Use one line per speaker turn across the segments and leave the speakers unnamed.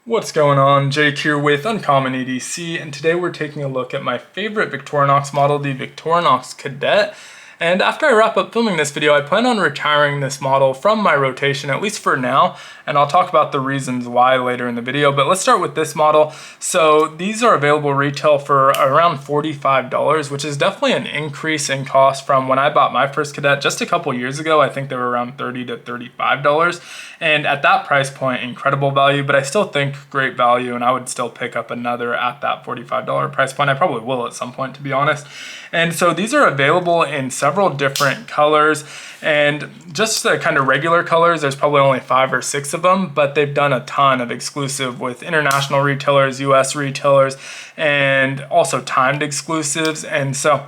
What's going on? Jake here with Uncommon EDC, and today we're taking a look at my favorite Victorinox model, the Victorinox Cadet. And after I wrap up filming this video, I plan on retiring this model from my rotation, at least for now, and I'll talk about the reasons why later in the video. But let's start with this model. So these are available retail for around $45, which is definitely an increase in cost from when I bought my first Cadet just a couple years ago. I think they were around $30 to $35. And at that price point, incredible value, but I still think great value, and I would still pick up another at that $45 price point. I probably will at some point, to be honest. And so these are available in several different colors, and just the kind of regular colors, there's probably only 5 or 6 of them, but they've done a ton of exclusive with international retailers, US retailers, and also timed exclusives. And so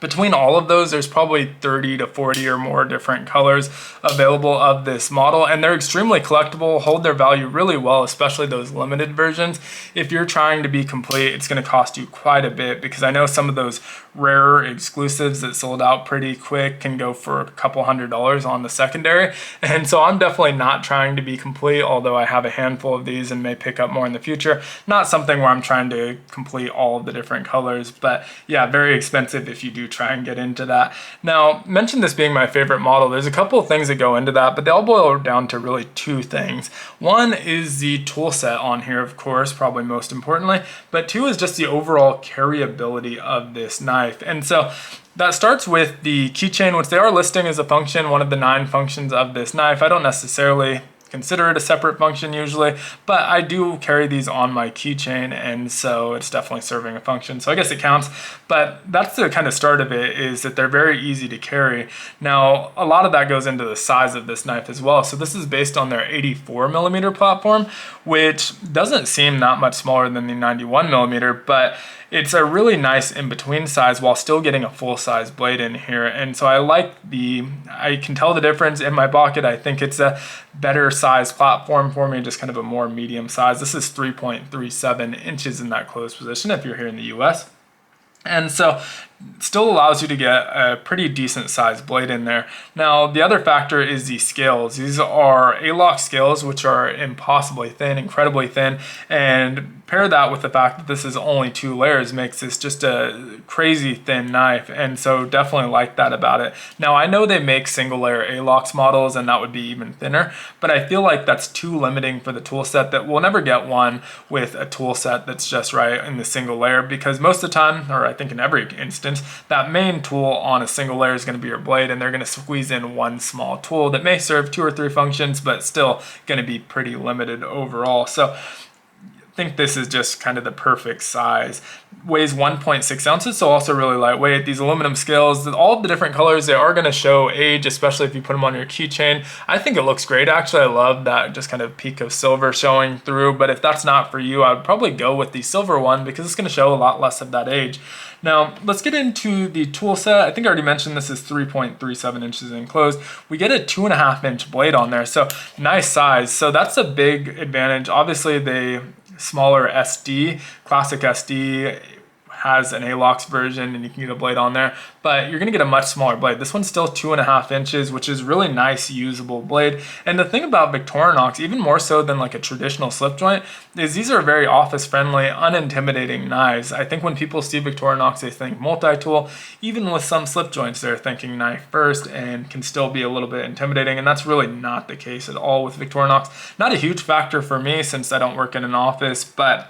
between all of those, there's probably 30 to 40 or more different colors available of this model, and they're extremely collectible, hold their value really well, especially those limited versions. If you're trying to be complete, it's going to cost you quite a bit, because I know some of those rarer exclusives that sold out pretty quick can go for a couple $100s on the secondary. And so I'm definitely not trying to be complete, although I have a handful of these and may pick up more in the future. Not something where I'm trying to complete all of the different colors, but yeah, very expensive if you do try and get into that. Now, mention this being my favorite model, there's a couple of things that go into that, but they all boil down to really 2 things. One is the tool set on here, of course, probably most importantly, but 2 is just the overall carryability of this knife. And so that starts with the keychain, which they are listing as a function, one of the 9 functions of this knife. I don't necessarily consider it a separate function usually, but I do carry these on my keychain, and so it's definitely serving a function, so I guess it counts. But that's the kind of start of it, is that they're very easy to carry. Now, a lot of that goes into the size of this knife as well. So this is based on their 84mm platform, which doesn't seem that much smaller than the 91mm, but it's a really nice in-between size while still getting a full-size blade in here. And so I can tell the difference in my pocket. I think it's a better size platform for me, just kind of a more medium size. This is 3.37 inches in that closed position if you're here in the US. And so still allows you to get a pretty decent sized blade in there. Now, the other factor is the scales. These are Alox scales, which are impossibly thin, incredibly thin, and pair that with the fact that this is only 2 layers makes this just a crazy thin knife, and so definitely like that about it. Now, I know they make single layer Alox models, and that would be even thinner, but I feel like that's too limiting for the tool set, that we'll never get one with a tool set that's just right in the single layer, because most of the time, or I think in every instance, that main tool on a single layer is going to be your blade, and they're going to squeeze in one small tool that may serve 2 or 3 functions, but still going to be pretty limited overall. So I think this is just kind of the perfect size. Weighs 1.6 ounces, so also really lightweight. These aluminum scales, all of the different colors, they are going to show age, especially if you put them on your keychain. I think it looks great, actually. I love that just kind of peak of silver showing through, but if that's not for you, I would probably go with the silver one, because it's going to show a lot less of that age. Now, let's get into the tool set. I think I already mentioned this is 3.37 inches enclosed. We get a 2.5 inch blade on there, so nice size. So that's a big advantage. Obviously, the smaller SD, classic SD, has an Alox version, and you can get a blade on there, but you're gonna get a much smaller blade. This one's still 2.5 inches, which is really nice, usable blade. And the thing about Victorinox, even more so than like a traditional slip joint, is these are very office friendly, unintimidating knives. I think when people see Victorinox, they think multi-tool. Even with some slip joints, they're thinking knife first, and can still be a little bit intimidating, and that's really not the case at all with Victorinox. Not a huge factor for me, since I don't work in an office, but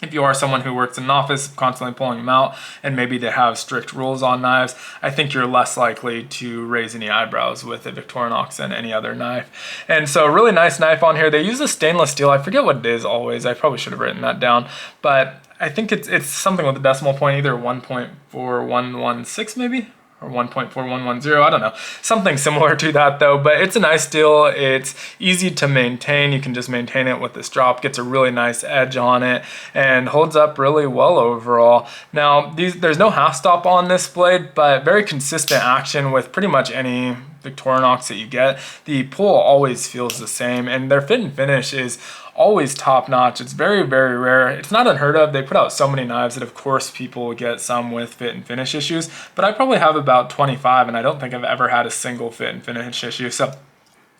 if you are someone who works in an office, constantly pulling them out, and maybe they have strict rules on knives, I think you're less likely to raise any eyebrows with a Victorinox than any other knife. And so really nice knife on here. They use a stainless steel. I forget what it is always. I probably should have written that down, but I think it's something with a decimal point, either 1.4116 maybe, or 1.4110, I don't know. Something similar to that though, but it's a nice steel. It's easy to maintain. You can just maintain it with this drop. Gets a really nice edge on it and holds up really well overall. Now, there's no half stop on this blade, but very consistent action with pretty much any Victorinox that you get. The pull always feels the same, and their fit and finish is always top notch. It's very, very rare. It's not unheard of. They put out so many knives that of course people get some with fit and finish issues, but I probably have about 25, and I don't think I've ever had a single fit and finish issue. So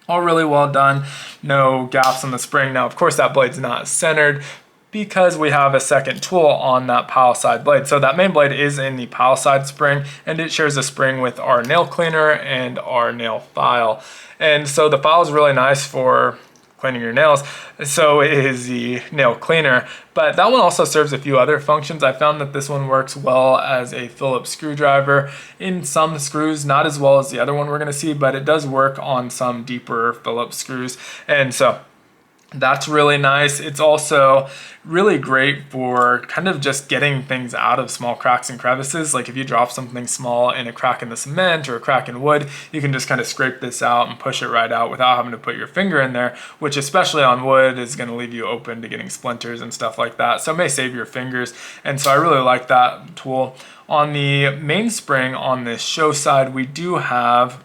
All really well done, no gaps in the spring. Now, of course, that blade's not centered because we have a second tool on that pile side blade. So that main blade is in the pile side spring, and it shares a spring with our nail cleaner and our nail file. And so the file is really nice for cleaning your nails, so is the nail cleaner, but that one also serves a few other functions. I found that this one works well as a Phillips screwdriver in some screws, not as well as the other one we're going to see, but it does work on some deeper Phillips screws, and so that's really nice. It's also really great for kind of just getting things out of small cracks and crevices. Like if you drop something small in a crack in the cement or a crack in wood, you can just kind of scrape this out and push it right out without having to put your finger in there, which especially on wood is going to leave you open to getting splinters and stuff like that. So it may save your fingers. And so I really like that tool. On the mainspring on this show side, we do have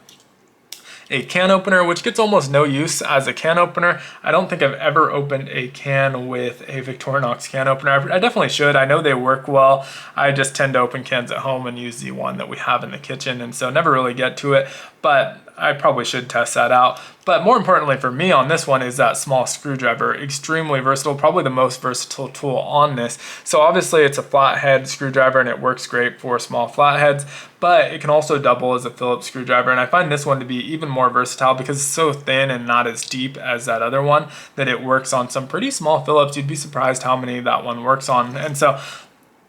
a can opener, which gets almost no use as a can opener. I don't think I've ever opened a can with a Victorinox can opener. I definitely should. I know they work well. I just tend to open cans at home and use the one that we have in the kitchen, and so never really get to it, but I probably should test that out. But more importantly for me on this one is that small screwdriver. Extremely versatile, probably the most versatile tool on this. So obviously it's a flathead screwdriver and it works great for small flatheads, but it can also double as a Phillips screwdriver. And I find this one to be even more versatile because it's so thin and not as deep as that other one that it works on some pretty small Phillips. You'd be surprised how many that one works on. And so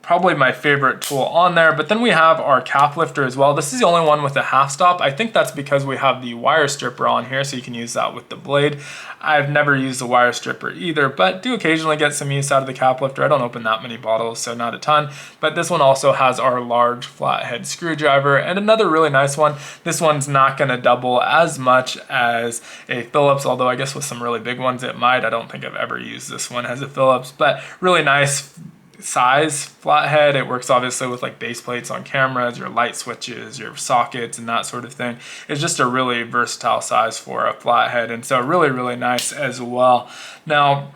probably my favorite tool on there. But then we have our cap lifter as well. This is the only one with a half stop. I think that's because we have the wire stripper on here, so you can use that with the blade. I've never used the wire stripper either, but do occasionally get some use out of the cap lifter. I don't open that many bottles, so not a ton. But this one also has our large flathead screwdriver, and another really nice one. This one's not gonna double as much as a Phillips, although I guess with some really big ones it might. I don't think I've ever used this one as a Phillips, but really nice size flathead. It works obviously with like base plates on cameras, your light switches, your sockets, and that sort of thing. It's just a really versatile size for a flathead, and so really nice as well. Now,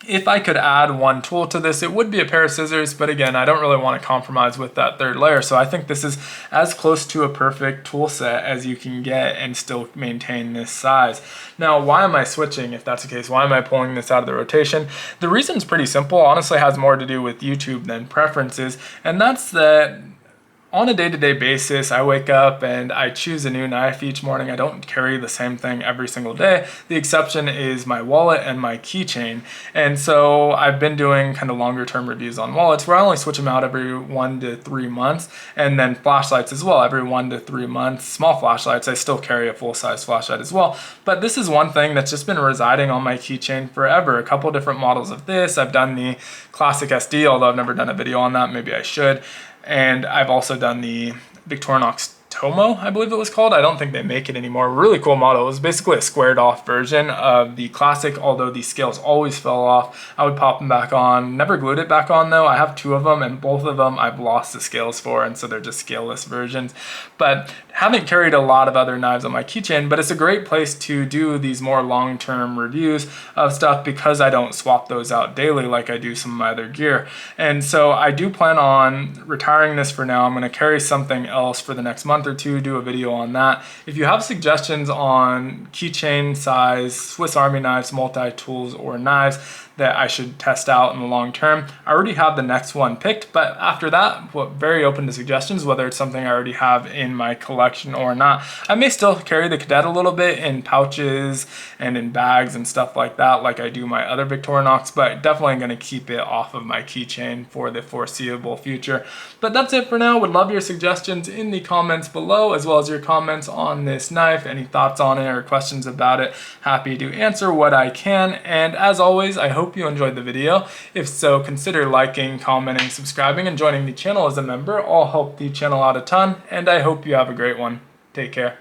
if I could add one tool to this, it would be a pair of scissors, but again, I don't really want to compromise with that third layer. So I think this is as close to a perfect tool set as you can get and still maintain this size. Now, why am I switching if that's the case? Why am I pulling this out of the rotation? The reason's pretty simple. Honestly, it has more to do with YouTube than preferences, and that's that on a day-to-day basis, I wake up and I choose a new knife each morning. I don't carry the same thing every single day. The exception is my wallet and my keychain. And so I've been doing kind of longer term reviews on wallets where I only switch them out every 1 to 3 months, and then flashlights as well every 1 to 3 months. Small flashlights, I still carry a full-size flashlight as well. But this is one thing that's just been residing on my keychain forever. A couple different models of this. I've done the classic SD, although I've never done a video on that. Maybe I should. And I've also done the Victorinox Tomo, I believe it was called. I don't think they make it anymore. Really cool model. It was basically a squared off version of the classic, although the scales always fell off. I would pop them back on. Never glued it back on though. I have 2 of them, and both of them I've lost the scales for, and so they're just scaleless versions. But haven't carried a lot of other knives on my keychain, but it's a great place to do these more long-term reviews of stuff because I don't swap those out daily like I do some of my other gear. And so I do plan on retiring this for now. I'm going to carry something else for the next month or 2, do a video on that. If you have suggestions on keychain size, Swiss Army knives, multi-tools, or knives that I should test out in the long term, I already have the next one picked, but after that, very open to suggestions, whether it's something I already have in my collection or not. I may still carry the Cadet a little bit in pouches and in bags and stuff like that, like I do my other Victorinox, but definitely going to keep it off of my keychain for the foreseeable future. But that's it for now. Would love your suggestions in the comments below, as well as your comments on this knife, any thoughts on it or questions about it. Happy to answer what I can, and as always, I hope you enjoyed the video. If so, consider liking, commenting, subscribing, and joining the channel as a member. All help the channel out a ton, and I hope you have a great one. Take care.